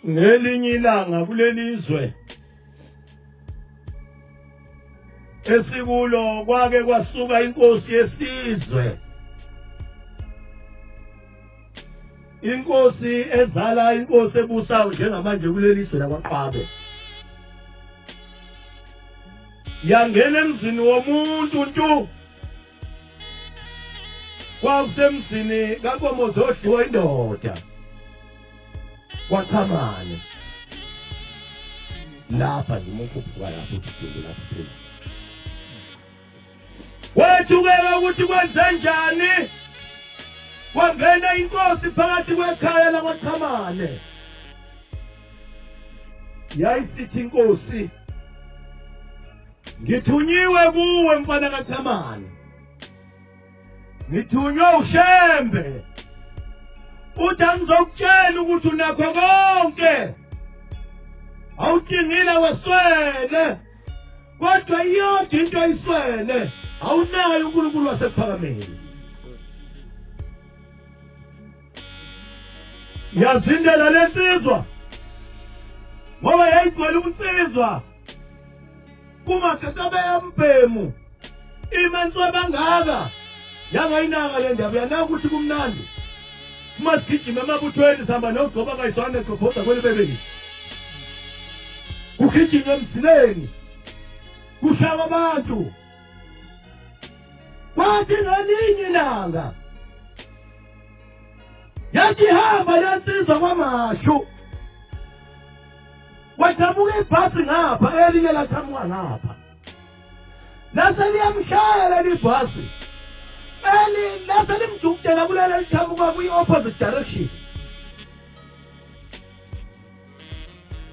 Ngelinye ilanga kulelizwe esikulo kwake kwasuka inkosi yesizwe, inkosi ezala inkosi ebusayo njengamanje kulelizwe lakwaQabe. Yangena emzini womuntu ntu, kwakusemzini kaNkomozi indoda kwaChamane lapha nje umuntu uphuka lapho uthule lapho phezulu. wathukela ukuthi kwenzenjani wangena inkosi phakathi kwekhaya lakwaXhamane yayisithi inkosi ngithunyiwe kuwe mfana kaXhamane ngithunywe uShembe uthi angizokutshela ukuthi unakho konke awuthingile weswele kodwa iyodwa into ayiswele awunayo uNkulunkulu wasephakameni yazindela lensizwa ngoba yayigcwele unsizwa kumakhatabe yambhemu imenzo bangaka yangayinaka le ndaba yanaka ukuthi kumnandi masigijima emabuthweni sihamba nogcoba kayiswane egqobhoza kwelibebeli kugijinywa emzileni kushaya abantu kwathi ngalinye ilanga yathi hamba yansizwa kwamashu wathamuka ibhasi ngapha elinye lathamuka ngapha laseliyamshayela libhasi laselimjukutela kulelo lithamuka kwi-opposite direction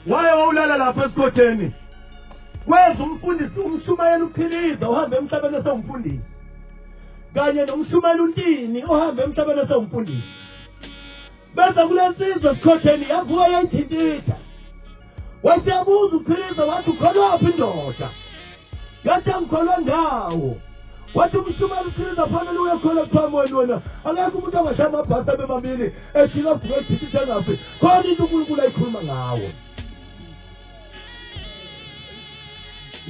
waye wawulala lapha esikhotheni kweza umfundisi umshumayela uphiliza uhambe emhlabeni esewumfundisi kanye nomshumayela untini uhambe emhlabeni esewumfundisi bese kulensizwa esikhotheni yavuka yayithintitha wathi yabuza uphiliza wathi ukholwaphi indoda yathi angikholwa ndawo wathi umshumayela uphiliza fanele uyekholwa phamoni wena angekho umuntu angashaya amabhasi abemabili eshika avuka ethintitha ngafi khona into uNkulunkulu ayikhuluma ngawo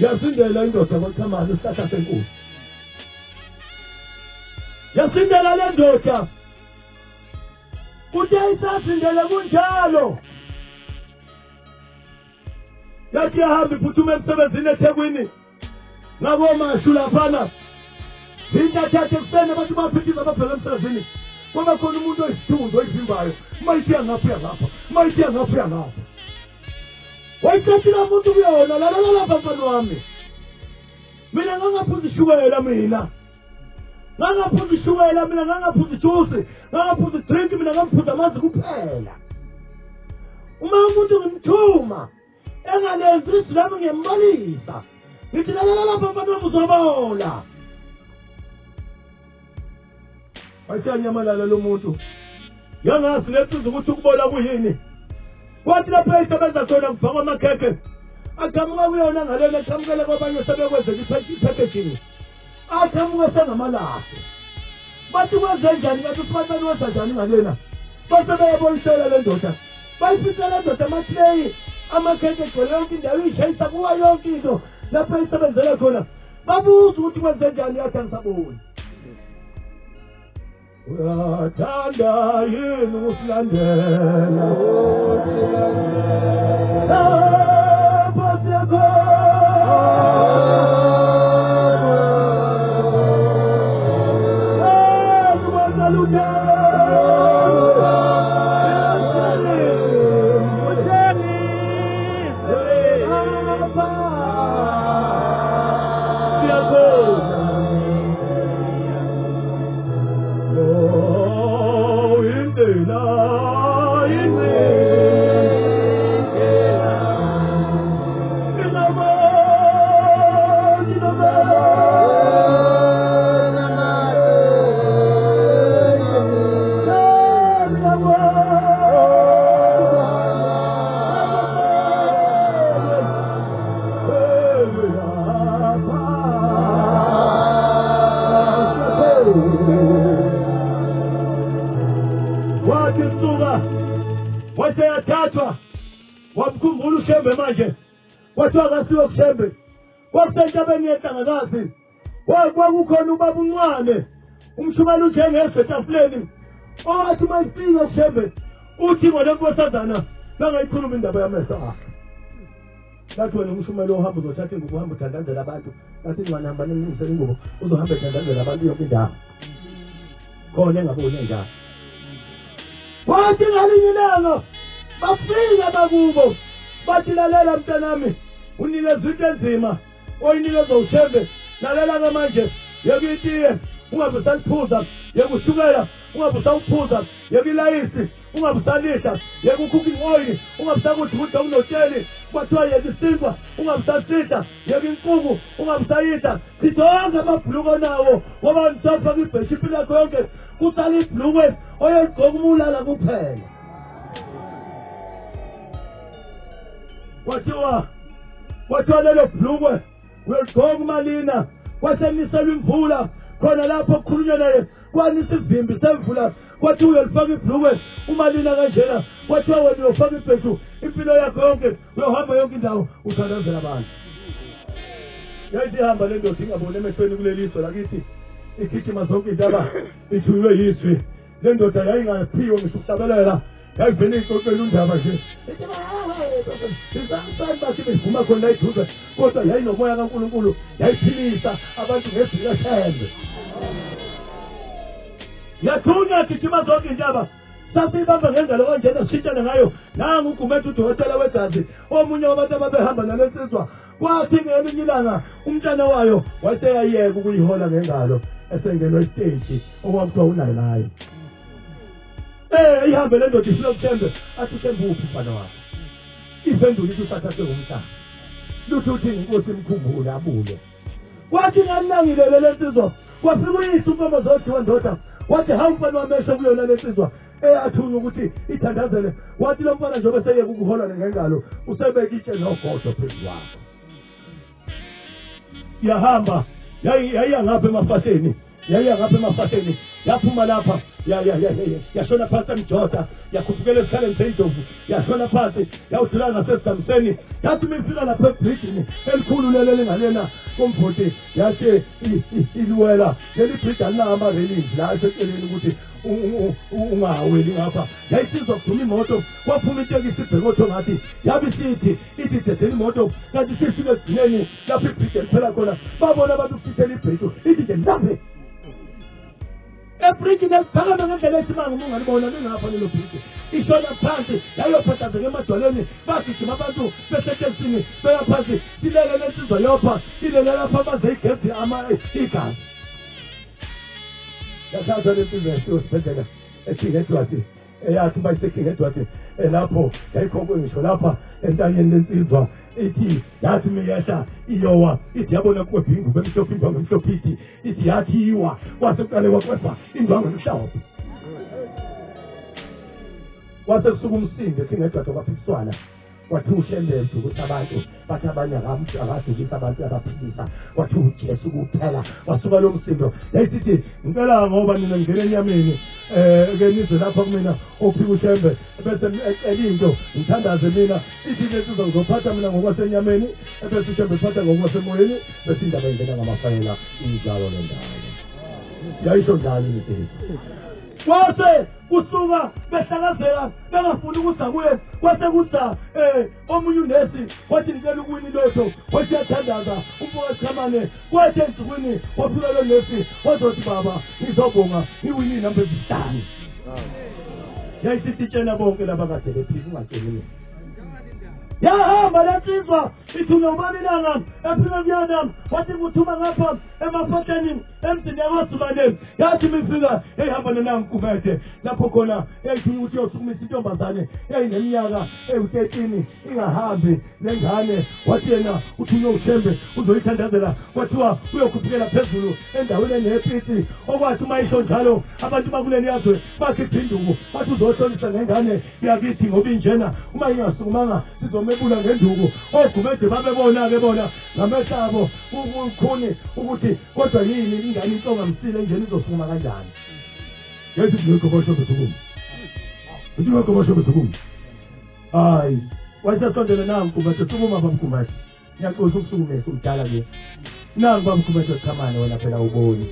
yazindela indoda kwaXhamane isihlahla seNkosi yazindela le ndoda kuthi ayisazindele kunjalo yathi yahambe iphuthume emsebenzini eThekwini ngakomashu laphana intathathe kusene abantu baphithiza baphela emsebenzini ngoba khona umuntu oyisithunzi oyivimbayo mayithiya ngapha ngapha mayithiya ngapha ngapha wayithathela umuntu kuyona lalela lapha mfana wami mina ngangaphuza ishukela mina ngangaphuza ijuice ngangaphuza drink mina ngaphuza amanzi kuphela uma umuntu ngimthuma engalenzi isilami ngiyambalisa ngithi lalela lapha mfana wami uzobola wayithanyamalala lo muntu yangazi lesizwe ukuthi ukubola kuyini kwathi lapho esebenza khona kufakwa amakhekhe aqhamuka kuyona ngalena aqhamukele kwabanye sebekwenza i-packaging aqhamuka sengamalahle bathi kwenze njani kathi usibathani wenza njani ngalena base beyaboyisela le ndoda bayifisela le ndoda amatreyi amakhekhe egcwele yonke indawo iyishayisa kuwa yonke into lapho isebenzela khona babuza ukuthi kwenze njani yathi angisaboni uyathanda yini ukusilandela waseyathathwa wamkhumbula uShembe manje kwathiwa akasiwe kuShembe kwakusentabeni yehlangakazi kwakukhona ubaba uncwane umshumayeli ujengeze etafuleni owathi uma ifika uShembe uthi ngole nkosazana bangayikhuluma indaba yamehlo akhe lathi wena umshumayeli ohamba uzothatha ingubo uhamba uthandazela abantu lathi ngwanihamba nimlungisele ingubo uzohamba ethandazela abantu yonke indawo khona engaboni njalo wathi ngalinye ilanga bafika bakubo bathi lalela mntanami unikezwe into enzima oyinikezwe uShembe lalela ke manje yeke itiye ungabe usaliphuza, yeke ushukela ungabe usawuphuza, yeke ilayisi ungabe usalidla, yeke ucooking oil ungabe usakuthi kudla okunotsheli, kwathiwa yeke isinkwa ungabe usasidla, yeke inkukhu ungabe usayidla. Sidonke amabhuluko nawo ngoba nisafaka ibheshi impilo yakho yonke kusala ibhulukwe oyeligqoka uma ulala kuphela. Kwathiwa lelo bhulukwe uyeligqoka umalina kwaseniselwa imvula khona lapho kukhulunywa naye kwanisa isivimbi semvula kwathiwa uyalifaka ibhulukwe umalina kanjena kwathiwa wena uyofaka ibheshu impilo yakho yonke uyohamba yonke indawo uthandazela abantu. Yayithi ihamba le ndoda ingaboni emehlweni kuleli izwe lakithi igijima zonke indaba ithuywe yizwi. Le ndoda yayingaphiwe ngisho ukuhlabelela yayivele ixoxela undaba nje bathi bevuma khona la iduze kodwa yayinomoya kaNkulunkulu yayiphilisa abantu ngezwi lethembe. Yathunya gijima zonke indaba sasiyibamba ngengalo kanjena sishintshane ngayo nangu uGumede udokotela wegazi omunye wabantu ababehamba nalensizwa. Kwathi ngelinye ilanga umntwana wayo waseyayeka ukuyihola ngengalo esengelwa istage okwakuthiwa unayilayi. Ihambe le ndoda ifuna ukuthembe athi uthembe uphi mfana wakho. Iphendula ithi usathathe ngomhlaba. Luthi uthi inkosi imkhumbule abule. Kwathi nganangile le nsizwa kwafika uyise uNkomo zothiwa ndoda wathi hawu mfana wamehlo kuyona le nsizwa athunywa ukuthi ithandazele. Wathi lo mfana njengoba seyeke ukuhola ngengalo usebeka itshe nogodo phezu kwakho. Yahamba yayiya ngapha emafateni yaphuma lapha yashona phansi emjoda yakhuphukela esikhaleni seyidlovu yashona phansi yawudlula nasesigamiseni yathi mifika lapha ebridini elikhulu lelo lingalena komfoti yathi iliwela leli bridge alinawo ama-railings la eseceleni ukuthi ungaweli ngapha. Yayisizwa kuduma imoto kwaphuma itekisi ibhekotho ngathi yabe ithi dedela imoto kanti sifike ekugcineni lapho ibridge eliphela khona babona abantu ukufithela ibridge ithi nje laphe ebridge nesiphakame ngendlela esimanga uma ungalibona lingapha lelo bridge ishona phansi yayophathazeka emadwaleni bagijima abantu besetekisini beya phansi silele lensizwa yopha ilele lapha baze igezi igazi. Yathatha lensizwa esibhedlela eKing Edward yathi bayiseKing Edward lapho yayikhokwe ngisho lapha entanyeni lensizwa ithi yathi miyehla iyowa ithi yabona kwepha ingubo emhlophe indwangu emhlophe ithi yathi iwa kwasekuqale kwepha indwangu emhlophe. Kwase kusuka umsindo eKing Edward kwaphikiswana kwathi uShembe ukuthi abantu bathi abanye akadukisa abantu abaphilisa kwathi uJesu kuphela wasuka lo msindo yayisithi ngicela ngoba nina ngene enyameni ke nizwe lapha kumina ophika uShembe bese elinto ngithandaze mina ithi lesizwe ngizophatha mina ngokwasenyameni bese uShembe phatha ngokwasemoyeni bese indaba ingena ngamafayela injalo lendawo yayisho njalo into. Kwase kusuka behlakazela bengafuni ukuza kuye kwase kuza omunye unesi wathi ngicela ukuwini lotho wathi yathandaza umfowethu Khamane kwathi ensukwini wafika lo nesi wazothi baba ngizobonga iwini number 5. Yayisithi tshena bonke laba kade bephila ungatsheli. Yahamba lensizwa ithunywa ubani langa ephila kuyana wathi kuthuma ngapha emafateni emzini yakwaZulane yathi mifika ehamba neNaNgumede lapho khona ethi ukuthi yosukumisa intombazane eyineminyaka ewu13 ingahambi lengane wathi yena uthunywa uShembe uzoyithandazela kwathiwa uyokhuphukela phezulu endaweni enepiti okwathi uma isho njalo abantu bakuleni yazwe bathi phinduku bathi uzohlolisa ngengane yakithi ngoba injena uma ingasukumanga sizomebula ngenduku oGumede babebona ke bona ngamehlabo ukukhuni ukuthi kodwa yini ingane intonga msile njeni izosukuma kanjani. Yesu ngikho besukuma ngikho besukuma hayi wayesondele naNgumede sukuma baMgumede ngiyaxoxa ukusukumisa umdala ke nangu baMgumede Khamane wena phela uboni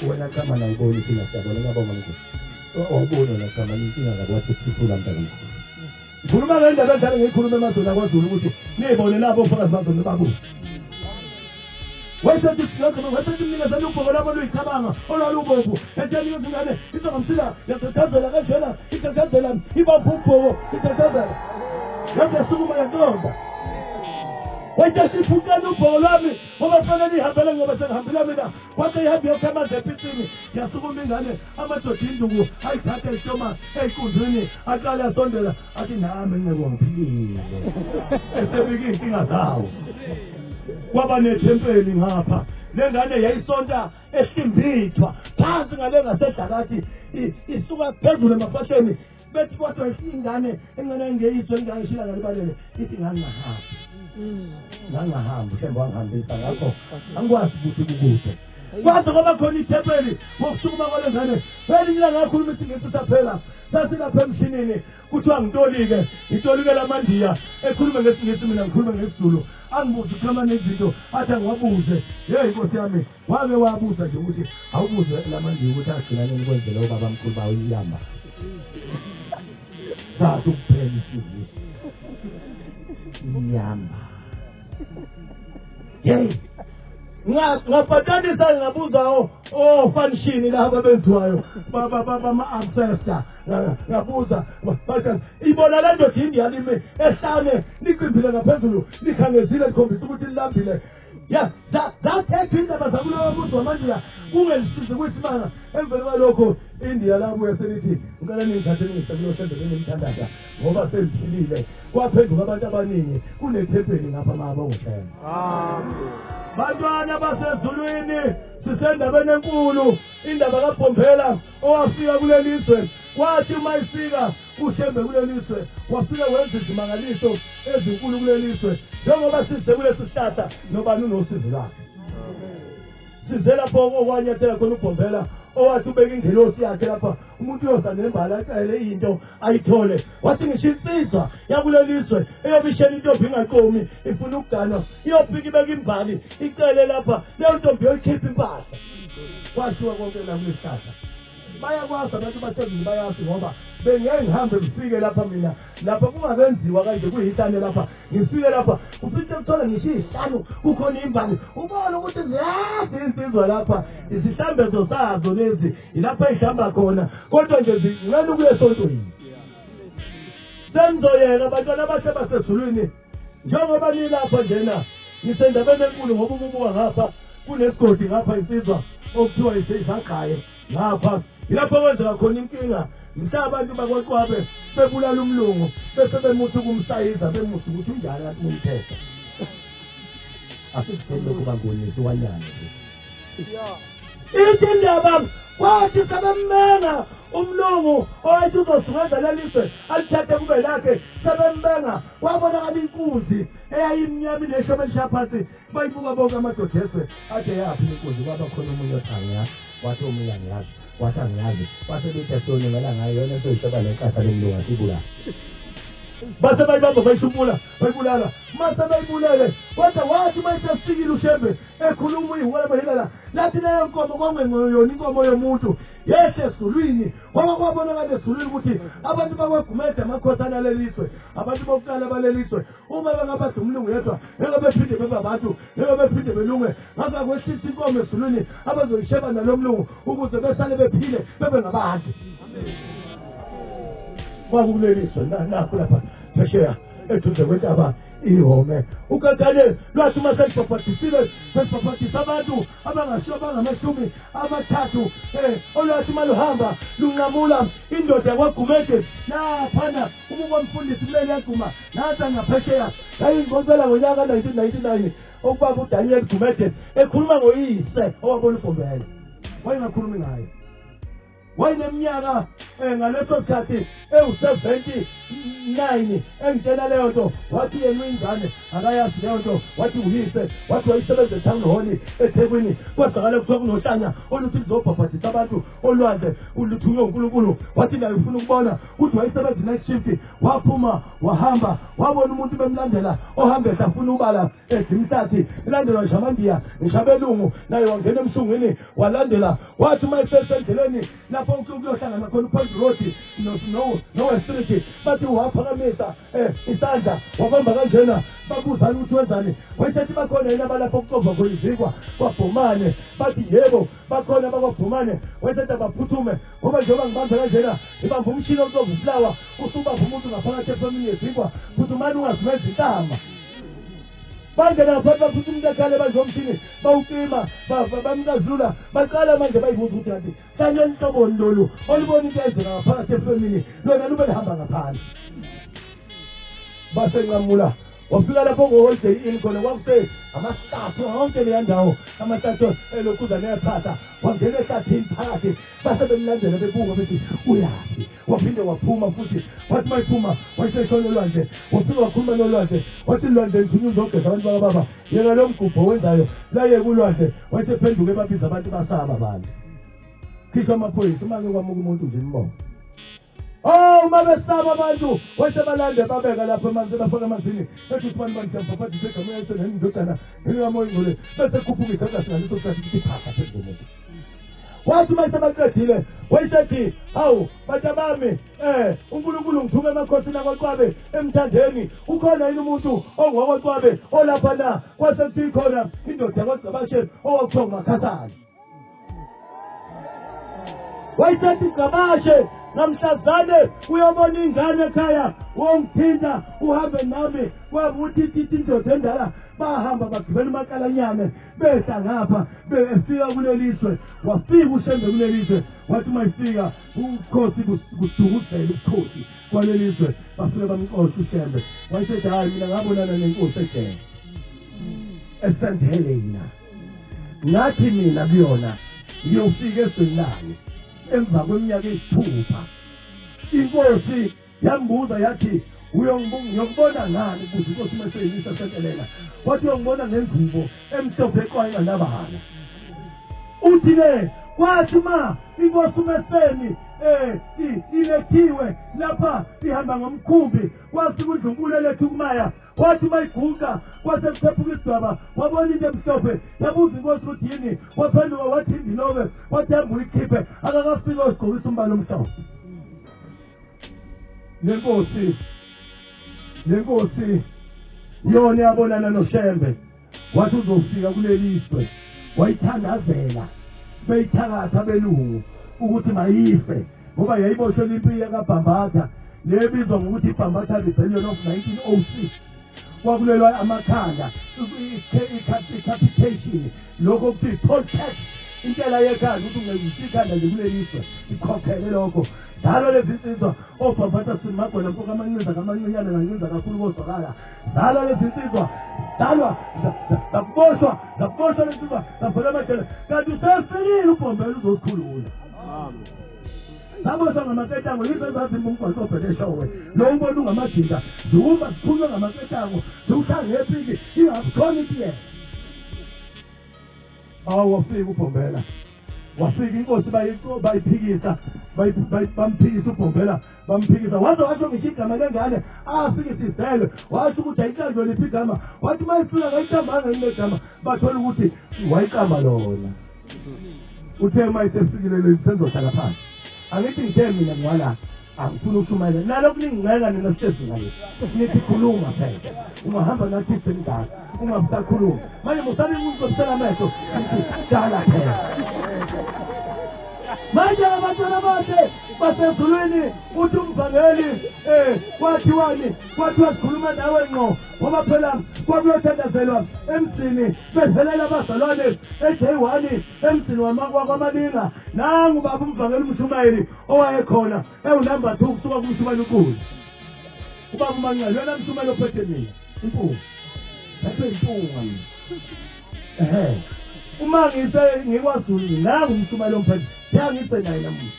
wena Khamane uboni thina siyabona ngiyabonga ngikuthi awuboni wena Khamane inkinga ngakwathi sifuna mntana khuluma ngendaba enjalo ngikhuluma emazweni akwaZulu ukuthi nibone nabo ofakazi bazona babu wayesethi wayesethi mina selubhoko labo luyicabanga olwalubomvu etheni izingane izongamsila yathathazela kanjena ithathazela ibapha ubhoko ithathazela yasukuma yantomba wathi siphukela ubhoko lwami ngoba fanele ihambele ngoba sengihambile mina wathi ihambe yokamanzi epitsini yasukuma ingane amadoda induku ayithatha isitoma ey'nkundleni aqale asondela athi nami ngiphilile esebika iy'nkinga zawo kwaba nethempeli ngapha lengane yayisonta esimbithwa phansi ngale ngasedlakathi isuka phezulu emafasheni bethi kodwa isingane engane ngeyizwe engangishila ngalibalele ithi ngangahambi mhlawumbe wangihambisa ngakho angikwazi ukuthi kukude kwaze kwaba khona ithempeli ngokusukuma kwale ngane belinye ngakhuluma isingisi saphela sasilapha emshinini kuthiwa ngitolike ngitolike lamandiya ekhulume ngesingisi mina ngikhulume ngesizulu angibuze ukhuluma nezinto athi angiwabuze yeyi nkosi yami wake wabuza nje ukuthi awubuze lamandiya ukuthi agcina nini kwenzela ubaba mkhulu bawo iyamba sathi ukuphela isizwe inyamba yeyi ngaphatanisa ngabuza function laba benziwayo bama-ancestor ngabuza ibona le ndoda indiyalime ehlane liqimbile ngaphezulu likhangezile likhombisa ukuthi lilambile ya zathetha indaba zakuloyo muzi wamandiya kungelisizi kuyisibanga emveni kwalokho indiya labuye selithi ngicela ningithatheni ngisekulosendele nimthandaza ngoba sengiphilile kwaphenduka abantu abaningi kunethempeli ngapha mabongohlema bantwana basezulwini sisendabeni enkulu indaba kaBhombela owafika kuleli izwe kwathi uma ifika uShembe kuleli izwe wafika wenza izimangaliso ezinkulu kuleli izwe njengoba size kulesi sihlahla nobani unosizi lakhe size lapho okwanyathela khona uBhombela owathi ubeka ingelosi yakhe lapha umuntu uyoza nembali acele into ayithole wathi ngisho insizwa yakuleli izwe eyobishela intombi ingaqomi ifuna ukuganwa iyofika ibeka imbali icele lapha leyo ntombi yoyikhipha impahla kwashiwa konke la kulesihlahla bayakwazi abantu basezulu bayazi ngoba bengeke ngihambe ngifike lapha mina lapha kungabenziwa kanje kuyitane lapha ngifike lapha uphinde uthola ngisho izihlanu kukhona imbali ubona ukuthi ziyazi insizwa lapha izihlambezo zazo lezi ilapha ihamba khona kodwa nje ngeke ukuye esontweni senzoyeka abantwana abasha basezulwini njengoba nilapha njena ngisendabeni enkulu ngoba umubuka ngapha kunesigodi ngapha insizwa okuthiwa isaqhaye ngapha ilapho kwenzeka khona inkinga mhla abantu bakwaQwabe bebulala umlungu bese bemuthi kumsayiza bemuthi ukuthi unjani kanti umthetho asikuthele kuba ngonisi wanyana ithi indaba kwathi sebembenga umlungu owathi uzosukeza lelizwe alithathe kube lakhe sebembenga wabonakala inkunzi eyayimnyama ineshobe elishaphansi bayibuka bonke amadoda eswe ade yaphi inkunzi kwaba khona umunye othanga wathi omunye angiyazi wathi angiyazi base bethi soningela ngayo yona soyisheba lenkatha lomlungu asibula base bayibamba bayibulala mase bayibulele kodwa wathi mayisesikile uShembe ekhuluma uyihwala bahilala lathi leyo nkomo kwangengeyona inkomo yomuntu yehle ezulwini kwabonakala ezulwini ukuthi abantu bakwagumede amakhosana lelizwe abantu bokuqala baleliswe uma bengaphathi umlungu yedwa ngeke bephinde bebe abantu ngeke bephinde belunge ngaka kwehlisa inkomo ezulwini abazoyisheba nalo mlungu ukuze besale bephile bebe ngabantu kwakuleliswe nakho lapha phesheya eduze kwentaba ihome ukakale lwathi uma selibhabhatisile selibhabhatisa abantu abangashiwo bangamashumi amathathu olwathi uma luhamba lunqamula indoda yakwagumede naphana umuka mfundisi kuleli yaguma nansa ngaphesheya yayingqoqela ngonyaka 1999 okubaba uDaniel Gumede ekhuluma ngoyise owabona uBhombela wayengakhulumi ngaye wayeneminyaka ngaleso sikhathi ewu79 engitshela leyo nto wathi yena uyingane akayazi leyo nto wathi uyise wathi wayisebenza eTown Hall eThekwini kwazakala kuthiwa kunohlanya oluthi luzobhabhathisa abantu olwandle uluthunywe uNkulunkulu wathi naye ufuna ukubona ukuthi wayisebenza night shift waphuma wahamba wabona umuntu bemlandela ohamba ehlafuna ubala eDimhlathi ilandelwa njamandiya ngishabelungu naye wangena emsungwini walandela wathi uma esendleleni lapho ukuyohlangana khona uPoint Road no Street bathi waphakamisa isandla wabamba kanjena babuzana ukuthi wenzani wayethi bakhona yena balapho kucova kwizikwa kwabhumane bathi yebo bakhona bakwabhumane wayethi abaphuthume ngoba njengoba ngibambe kanjena ngibamba umshini ocova iflower usubapha umuntu ngaphakathi efamini yezikwa phuthumani ungazimeza intama bangena phakathi baphutha umuntu ekhale bazomthini bawucima bamkazula baqala manje bayibuza ukuthi kanti kanye inhlobo lolu olubona into ezela ngaphakathi efemini lona lube lihamba ngaphandle basenqamula wafika lapho ngo-holiday inn khona kwakuse amahlathi wonke leya ndawo amahlathi elokhuza neyathatha wangena ehlathini phakathi base bemlandela bebuka bethi uyaphi waphinde waphuma futhi wathi mayiphuma wayeseshona olwandle wafika wakhuluma nolwandle wathi lwandle ngithunye uzogeza abantu bakababa yena lo mgubho wenzayo laye kulwandle wayesephenduke babiza abantu basaba abantu khishwa amaphoyisa uma-ke kwamuka umuntu nje imbongo uma besaba abantu wayesebalande babeka lapho emanzini bafaka emanzini bethi ukuthi bantu banjambaphathi segama yaseneni indodana enikamoya ingcole bese khuphuka igagasi ngaleso sikhathi ukuthi phaka phezu komuntu wathi uma sebaqedile wayesethi hawu batsha bami uNkulunkulu ngithume emakhosini akwaQwabe emthandeni ukhona yini umuntu ongowakwaQwabe olapha na kwasekuthi khona indoda yakwaGcabashe owakuthiwa nguMakhasana wayesethi Gcabashe namhlazane uyobona ingane ekhaya wongithinta uhambe nami kwabuthi ithi indoda endala bahamba bagibela umakalanyane behla ngapha befika kuleliswe wafika uShembe kuleliswe wathi mayifika ukhosi kudukuzela ubukhosi kwaleliswe bafike bamxoxa uShembe wayesethi hayi mina ngabonana nenkosi eDele eSt Helena ngathi mina kuyona ngiyofika eSenani emva kweminyaka eyisithupha inkosi yambuza yathi uyongibona ngani ukuze inkosi meseyilisa sentelela wathi uyongibona ngengubo emhlophe eqwayela nabala uthi-ke kwathi ma inkosi umeseni ilethiwe lapha ihamba ngomkhumbi kwathi kudlunkulu lethu kumaya wathi mayiguqa kwase kuphephuka isidwaba wabona into emhlophe yabuza inkosi ukuthi yini waphenduka wathi indilobe wathi hamba uyikhiphe akakafika osigqokisa umbala omhlophe lenkosi yona yabonana noShembe wathi uzofika kuleliswe wayithandazela beyithakatha belungu ukuthi mayife ngoba yayiboshwe impi kaBhambatha lebizwa ngokuthi iBhambatha Rebellion of 1906 kwakulelwa amakhanda i-capitation lokho kuthi poll tax intela yekhanda ukuthi ungekuyisa ikhanda nje kuleliswe ikhokhele lokho njalo lezi nsizwa oBhambatha simagwela mpoka amancinza kamancinyane kancinza kakhulu kozwakala njalo lezi nsizwa dalwa zakuboshwa lezi nsizwa zavela amajele kanti usefikile uBhombela uzosikhulula saboshwa ngamaketango yizo ezazimba umgwaqo obhedeshowe lo ubona ungamajinda zuba sikhulunywa ngamaketango ziwuthanga epiki ingakhona itiye wafika uBhombela wafika inkosi bayiphikisa bamphikisa uBhombela bamphikisa waze washo ngisho igama lengane afike sizele washo ukuthi ayiqambe liphi igama wathi mayifika ngayitambanga yini legama bathola ukuthi wayiqamba lona uthe mayisefikile lensenzohlala phansi angithi ngithe mina ngwala angifuna ukushumayela nalokhu ningingeka nina sisezingane nithi khuluma phela ungahamba nathi sengidala ungabusakhuluma manje musabe ukuzobisela amehlo dala phela manje abantwana bakhe basezulwini uthi umvangeli kwathiwa sikhuluma nawe ngqo ngoba phela kwakuyothandazelwa emzini bevelela abazalwane eJ1 emzini wakwamalinga nangu baba umvangeli umshumayeli owayekhona ewunamba 2 kusuka kumshumayeli unkulu ubaba uMancane yena mshumayeli ophethe mina impunga lapho impunga mina uma ngikwazulu nangu umshumayeli omphethe yangise naye namuhla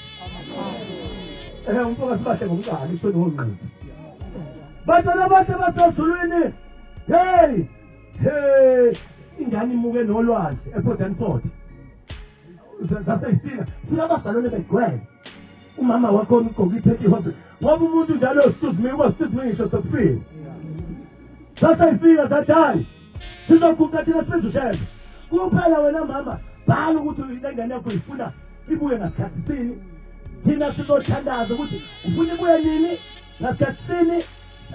umfoka sibahle ngomqala isona ngqindi bathola bathe basezulwini hey ingane imuke nolwazi ePort and Port zaseyifika sinabazalwane begcwele umama wakho ugqoke iphethi ihose ngoba umuntu njalo excuse me ngisho sokufika zaseyifika zathi sizoguqa thina size uShembe kuphela wena mama bhala ukuthi ingane yakho ifuna ibuye ngasikhathi sini thina sizothandaza ukuthi ufuna ibuye nini ngasikhathi sini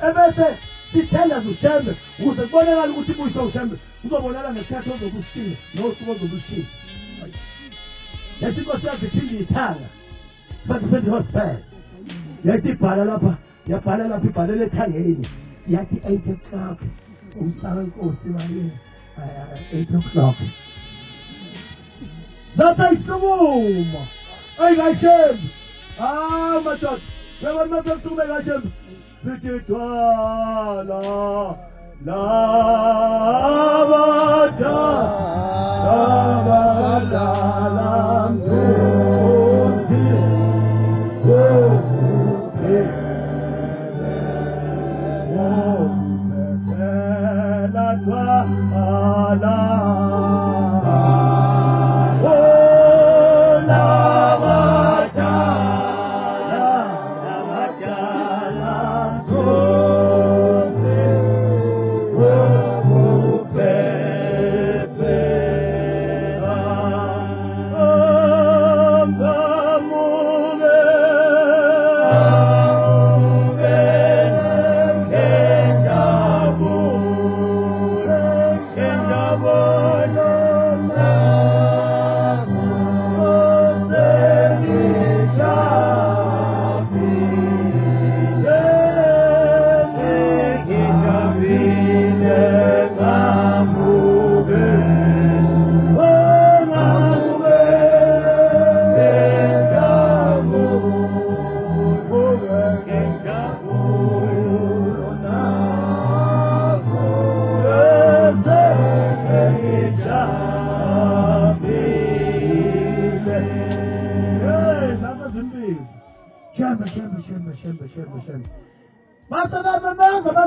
ebese sithandaza uShembe ukuze kubonakala ukuthi ibuyiswa uShembe uzobonakala ngesikhathi ozokushiya nosuku ozokushiya yathi inkosi yaziphinde ithanga bathi sethi hospital yathi ibhala lapha yabhala lapha ibhalele ethangeni yathi 8 o'clock umsala inkosi manje 8 o'clock Zathayisukuma ayikashembi madoda yabona madoda ayikashembi sithi twala labadala mzuzi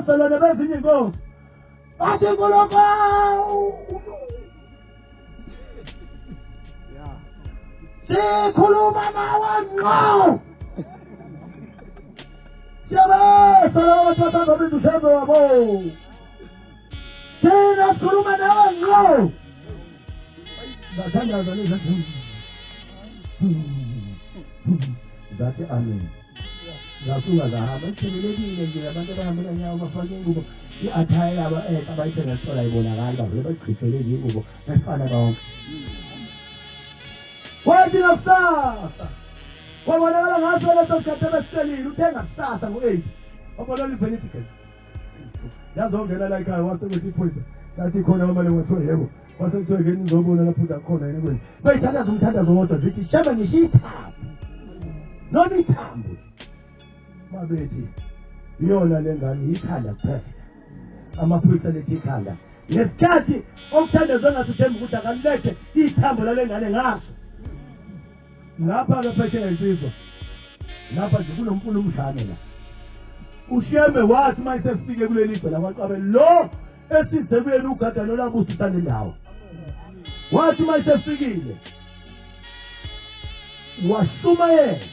Basalana bezinye inkosi bathi kuloko sikhuluma nawe ngqo siyabasala bathatha bidusebe wabo thina sikhuluma nawe ngqo bathandaza lezathi zathi amen Lasuka zahamba isibelekile nje abantu abahambela nyawo bafake ingubo iathaya yabo abayithenga sithola ibonakala bavele bachiphele ingubo efana bonke wathi kusasa wabonakala ngaso leso sikhathi beselile uthenga kusasa ngo8 wabona ibenefits yazongena la ekhaya wasekuthi iphoyisa yathi khona manje wathiwa yebo wasekuthiwa ngeni ngizobona lapho khona yena kwenye bayithandaza umthandazo wodwa zithi shaba ngishithambo noma ithambo mabethi iyona lengane ikhanda kuphela amaphoyisa lethi ikhanda lesikhathi okuthandazwa ngasithemba ukuthi akalethe ithambo lalengane ngaso lapha ke phethe insizwa lapha nje kunomfuno umshane la ushembe wathi manje sefike kule lizwe lakwaqabe lo esize kuyena ugada nolabusa usane ndawo wathi manje sefikile washumayela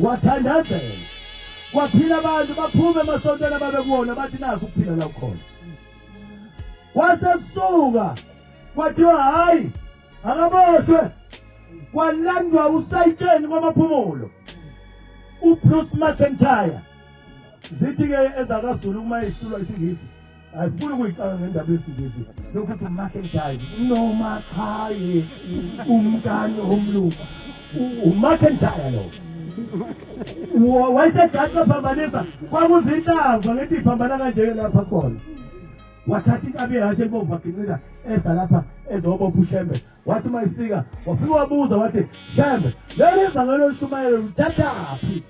wathandazela waphila abantu baphume emasontweni ababekuwona bathi naku ukuphila la khona wasesuka kwathiwa hayi akaboshwe kwalandwa usayitsheni kwamaphumulo uBruce McIntyre zithi ke ezakaZulu uma ehlulwa isingisi ayifuni ukuyicanga ngendaba yesingisi lokuthi uMcIntyre noma khaye umkani omlungu uMcIntyre lo wayesegaxa phambanisa kwakuzinhlava ngethi iphambana kanje lapha khona wathatha inkabi yakhe ebomvu agincila eza lapha ezobopha uShembe wathi mayifika wafika wabuza wathi Shembe leli izangelo lishumayela uthathaphi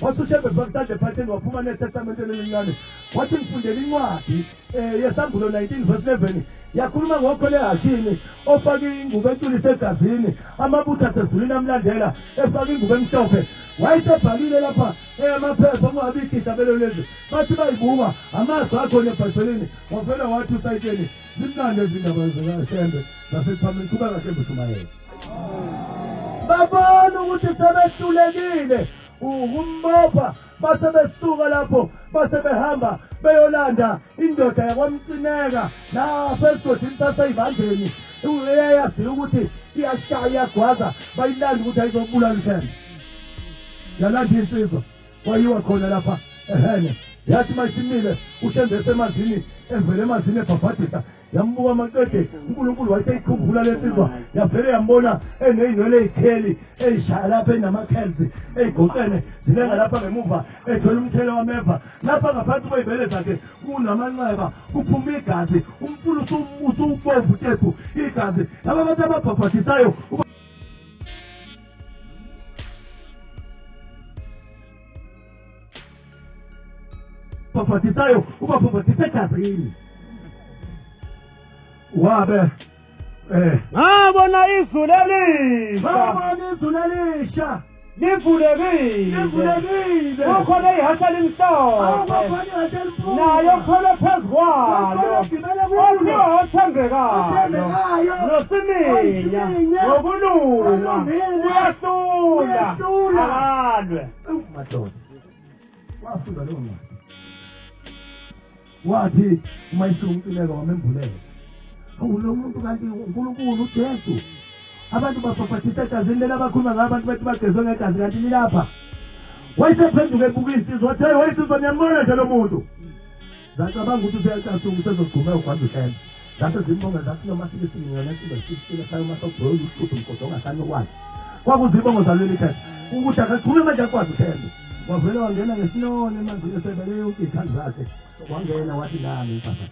wathi uShembe bakuthathe phatheni waphuma neTestamente elincane wathi ngifundele incwadi yeSambulo 19 verse 11 yakhuluma ngokhole hashini ofake ingubo enkulu isegazini amabutho asezulwini amlandela efake ingubo emhlophe wayesebhalile lapha emaphepha ungabikisa belo lezi bathi bayibuka amazwi akho nebhayibhelini wavela wathi usayitsheni zimnandi izindaba zikaShembe zasePhameli kuba kaShembe ushumayela babona ukuthi sebehlulekile umbopha base besuka lapho base behamba beyolanda indoda yakwamcineka lapho egodini saseyivandeni uyayazi ukuthi iyashaya iyagwaza bayilanda ukuthi ayizobulala uShembe yalanda insizwa wayiwa khona lapha ehene yathi mayisimile uShembe esemanzini evele emazini ebhabhadisa yambuka amaqede uNkulunkulu wathi ikhumbula lesizwa yavele yambona eneyinwele ezikheli ezishaya lapha enamakhelsi ezigoqene zilenga lapha ngemuva ethola umthelo wameva lapha ngaphansi kwezibele zakhe kunamanxeba kuphuma igazi umfulu usubomvu tephu igazi laba abantu ababhabhadisayo babhadisayo ubabhabhadisa egazini wabe ngabona izulu elisha livulekile kukhona ihasha elimhlophe nayo khona phezu kwalo othembekayo nosiminya ngokulunga uyahlula akalwe madoda wafunda lowo ncwadi wathi uma isuka umcileko wamembulela lo muntu kanti uNkulunkulu uJesu abantu baphaphethisa egazini leli abakhuluma ngabantu bethi bagezwe ngegazi kanti nilapha wayesephenduka ebuka insizwa wathi hey wayesizwa niyambona nje lo muntu zacabanga ukuthi useyacasuka usezogcuma ugwanda uhlelo zathi zimbonga zathi noma sike singiyona sibesifile sayo masogcwele uhlupho umgodo ongasanokwazi kwakuzibongo zaleli khaya ukuthi akakhulume manje akwazi uhlelo wavele wangena ngesinone emanzini esebele yonke ikhandi zakhe wangena wathi nami mpapha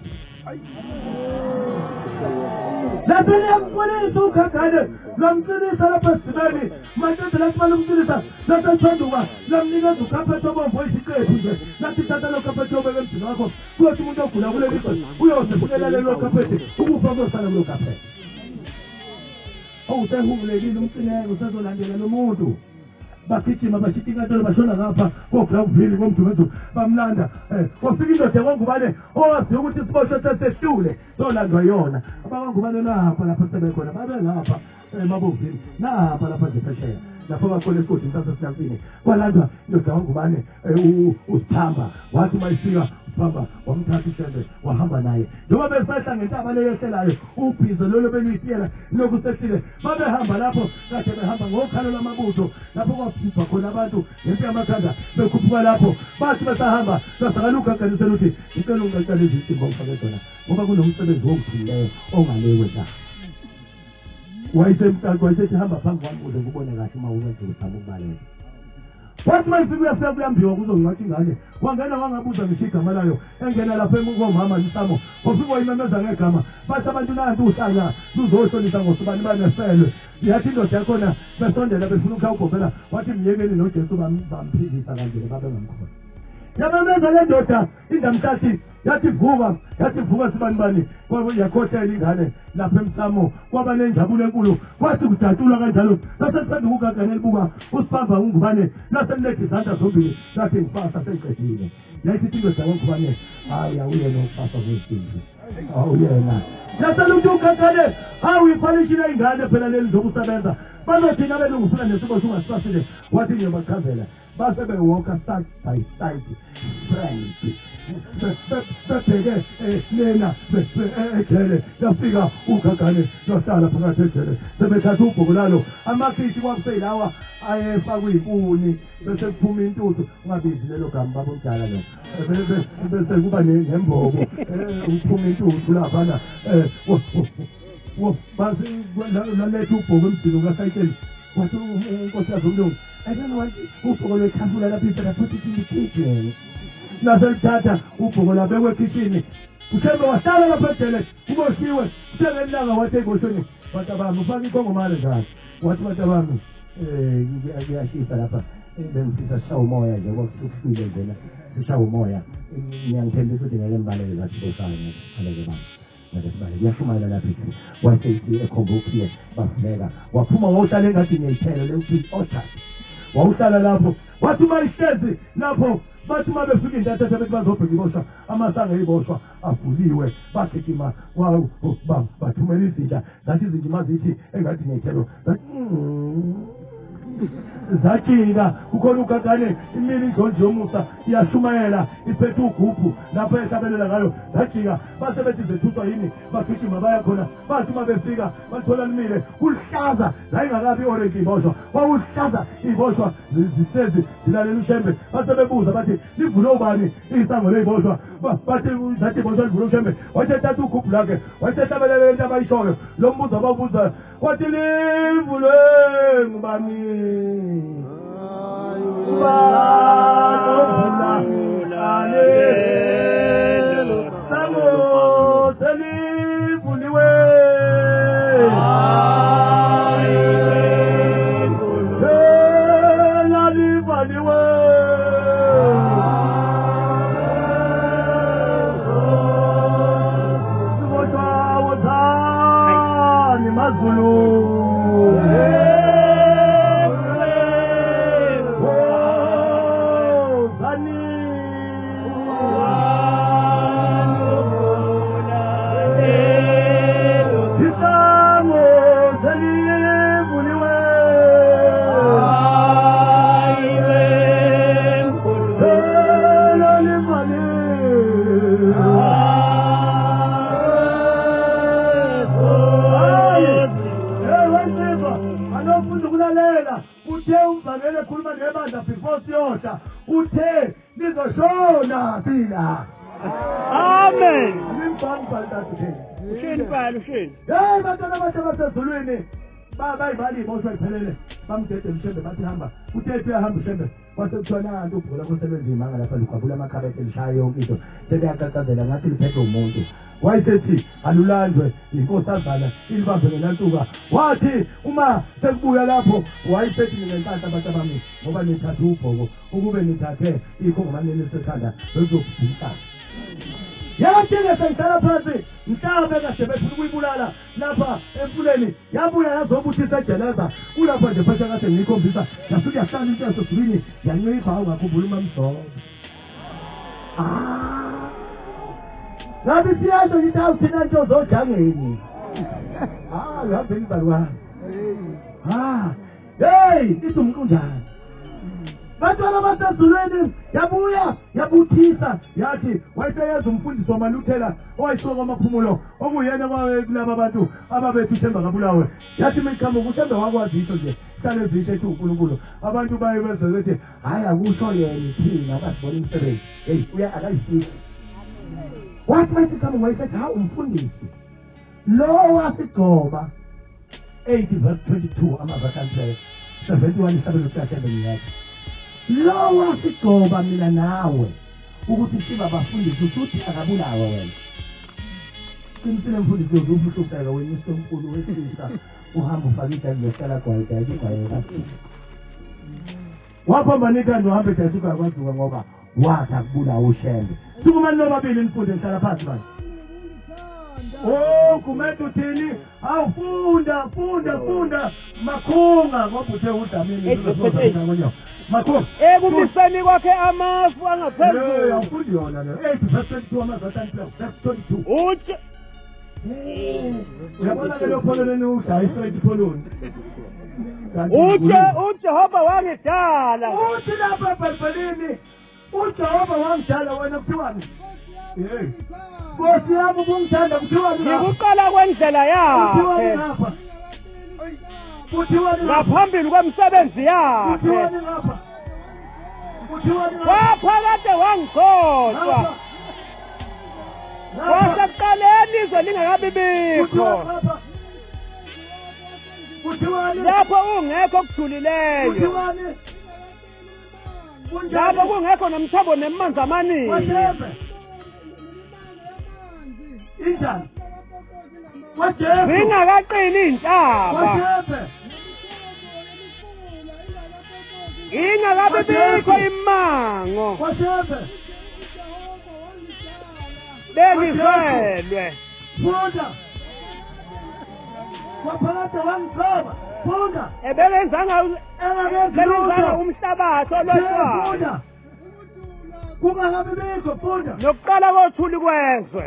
lapho liyamqolisa ukhagane lamqinisa lapha esidibeni manje lathi balumqinisa lasenthonduka lamnikeza ukhaphethe obomvu isiqephu nje lathi thatha lo khaphethe obeke emzini wakho kuyothi umuntu ogula kuleli qembu uyosefulela lelo khaphethe ukufa kosala kulo khaphethe usehumulekile umcineko usezolandela lo muntu bagijima bashithi inkantolo bashona ngapha koGraville komdumedu bamlanda kwafika indoda yakwangubane owazi ukuthi isiboshwe sesesitule solandwa yona abangubane lapha lapha sebekhona babe ngapha emabovini napha lapha nje phesheya lapho bakhona esigodini sasesinampini kwalandwa indoda yakwangubane uSithamba wathi mayifika uSithamba wamthatha ishembe wahamba naye njengoba besahla ngentaba leyo ehlelayo ubhizo lolo beluyitiyela lokusehlile babehamba lapho kade behamba ngokhalo lwamabutho lapho kwaphupha khona abantu ngempi yamakhanda bekhuphuka lapho bathi besahamba basakaluka kanisela ukuthi ngicela ungaqala izinto ngomfake zona ngoba kunomsebenzi wokuthileyo ongalewe la wayesemthathu wayesethi hamba phambi kwami ukuze ngubone kahle uma ukwenza ukuthama ukubaleka wathi mayifika uyafika kuyambiwa kuzongathi ingane wangena wangabuza ngisho igama layo engena lapha komama Nsamo wafika wayimemeza ngegama bathi abantu nanti uhlala luzohlonisa ngosibani baneselwe yathi indoda yakhona besondela befuna ukukhawugobela wathi miyekeni noJesu bamphikisa kanje babe ngamkhona yabemeza le ndoda indamhlathi yathi vuka sibani yakhothela ingane lapha eMsamo kwaba nenjabulo enkulu kwathi kudatshulwa kanjalo lasesiphenduka ukugagana elibuka uSibamba ungubane lasemlethe izandla zombili lathi ngifasa sengiqedile yayithi indoda yakwangubane hayi awuyena ukufasa kwezinto awuyena yaseluthi ukagane uyiphalishile ingane phela leli zokusebenza bazothina belungufuna nesibosho ungasibasile wathi ngiyobachazela base bewalka side by side friends bebheke lena ejele yafika uGagane yohlala phakathi ejele sebethatha ubhuku lalo amakhishi kwakuseyilawa ayefakwa inkuni bese kuphuma intuthu ungabizi lelo gama babomdala lo bese kuba nembobo uphuma intuthu laphana base laletha ubhuku emdini kasayitsheni wathi unkosi yazomlungu ayibona wathi ubhuku lwekhafula lapho isaka futhi indikitchen naselithatha ubhuku labekwe ekhishini uthembe wahlala lapha ejele uboshiwe uthembe elanga wathi eboshweni wathi abami ufake ikhongomane njalo wathi bathi abami kuyashisa lapha bengifisa sishawa umoya nje kwakufile njena sishawa umoya ngiyangithembisa ukuthi ngeke ngibaleke ngathi bosana ngaleke bami ngesibale kuyashumayela lapha ithi waseyithi ekhombokiye bafuleka waphuma wawuhlala engathi ngiyithele lewuthi orchard wawuhlala lapho wathi mayihlezi lapho bathi uma befika intatha bethi bazobheka iboshwa amasanga eyiboshwa avuliwe bagijima bathumela izinja zathi izinja mazithi engathi ngiyithelo Zakina ukhona ugatane imini injonjo yomusa iyashumayela iphethe ugubhu lapho ehlabelela ngayo zajika basebethi zethuthwa yini bagijima baya khona bathi uma befika bathola limile kulihlaza la ingakabi orange iboshwa kwawuhlaza iboshwa zisezi zilalela ushembe basebebuza bathi livule ubani isango leyiboshwa bathi zathi iboshwa livule ushembe wathi ethatha ugubhu lakhe wathi ehlabelele into abayishoyo lo mbuzo ababuza wathi livule ngubani sango selivuliwe selivaliwe siboshwa wothani mazulu uthe lizoshona thina. Amen. Ushini phala ushini. Hey bantwana basezulwini bayibali iboshwa iphelele bamdede mshembe bathi hamba uthethe hamba mshembe kwase kuthiwa nanto ubhola kosebenza imanga lapha likwabula amakhabethe lishaye yonke into sebeyaqaqazela ngathi liphethe umuntu wayesethi alulandwe inkosazana ilibambe ngenantuka wathi uma sekubuya lapho wayesethi ngenhlanhla abantu abami ngoba nithathe ubhoko ukube nithathe ikho ngomanene sekhanda bezobhika yathi ngesenhlala phansi mhlawumbe kahle befuna ukuyibulala lapha emfuleni yabuya yazobuthisa ejeneza kulapha nje phesha kade ngikhombisa yasuke yahlala into yasezulwini yancipha ungakhumbula umamzobo ngabe siyazo ngithi awuthina nto zojangeni uhambe ngibali wami hey ithi umuntu njani bantwana basezulwini yabuya yabuthisa yathi wayeseyenza umfundisi wamaluthela owayishoka amaphumulo okuyena kulaba abantu ababethu uthemba kabulawe yathi miqhamuka uthemba wakwazi into nje hlale ezithe ethi uNkulunkulu abantu baye benze bethi hayi akusho yena thina akasibona umsebenzi hey uya akayisiki wathi miqhamuka wayesethi ha umfundisi lo wasigcoba 80:22 amavakanthe 71 isabelo sikaShembe yathi lo wasigcoba mina nawe ukuthi siba bafundisi usuthi akabulawe wena kimsile mfundisi uzobuhlupeka wena isonkulu wesisa uhamba ufaka idani lesala kwaita ayikayeka waphambanika nohambe dasuka kwaduka ngoba wathi akubulawa uShembe sikumani nobabili nifunde nihlala phansi manje kumele uthini awufunda makhunga ngoba uthe udamini uzozana Makho kumiseni kwakhe amafu angaphezulu awufundi yona le 8:22 amazatani +22 uthi uyabona ke lo phololeni udayisa ipholoni uJehova wangidala uthi lapha eBhayibhelini uJehova wangidala wena kuthiwani Nkosi yami ubungithanda kuthiwani ngikuqala kwendlela yakhe ngaphambili kwemisebenzi yakhe waphakade wangikhohlwa wasekuqaleni izwe lingakabibikho lapho ungekho okujulileyo lapho kungekho nomthabo nemanzi amaningi injani zingakaqini iy'ntaba ingakabibikho imango bengizelwe ebengenzanga umhlabathi olotshwayo nokuqala kothuli kwezwe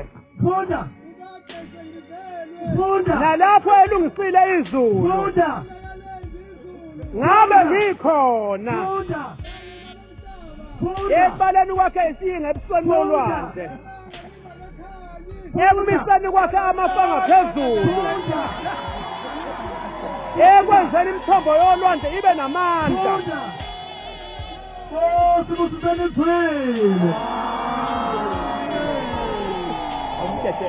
nalapho elungisile izulu ngabe ngikhona ekubaleni kwakhe isiyinga ebusweni bolwandle ekumiseni kwakhe amafanga phezulu ekwenzeni imithombo yolwandle ibe namandla sibusiseni izwile umthethe